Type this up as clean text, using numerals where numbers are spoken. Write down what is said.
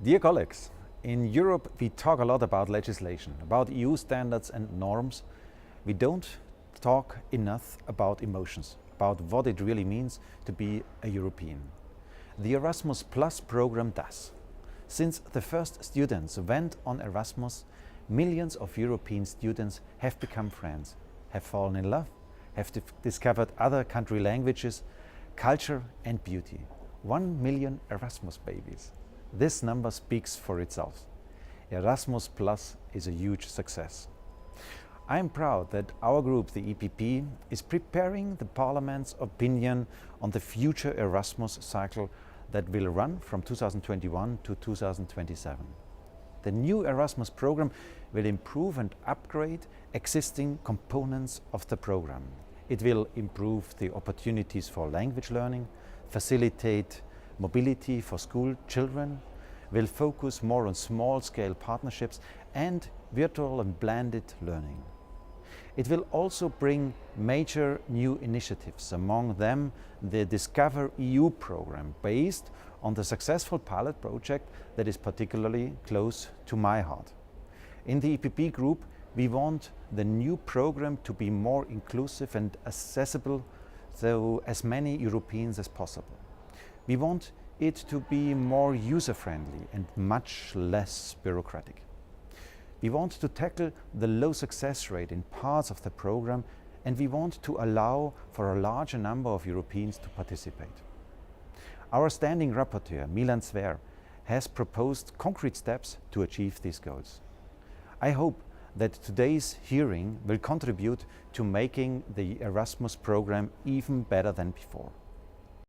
Dear colleagues, in Europe we talk a lot about legislation, about EU standards and norms. We don't talk enough about emotions, about what it really means to be a European. The Erasmus Plus program does. Since the first students went on Erasmus, millions of European students have become friends, have fallen in love, have discovered other country languages, culture and beauty. 1 million Erasmus babies. This number speaks for itself. Erasmus Plus is a huge success. I am proud that our group, the EPP, is preparing the Parliament's opinion on the future Erasmus cycle that will run from 2021 to 2027. The new Erasmus program will improve and upgrade existing components of the program. It will improve the opportunities for language learning, facilitate mobility for school children, will focus more on small-scale partnerships and virtual and blended learning. It will also bring major new initiatives, among them the Discover EU program, based on the successful pilot project that is particularly close to my heart. In the EPP group, we want the new program to be more inclusive and accessible to as many Europeans as possible. We want it to be more user-friendly and much less bureaucratic. We want to tackle the low success rate in parts of the program, and we want to allow for a larger number of Europeans to participate. Our standing rapporteur, Milan Zver, has proposed concrete steps to achieve these goals. I hope that today's hearing will contribute to making the Erasmus program even better than before.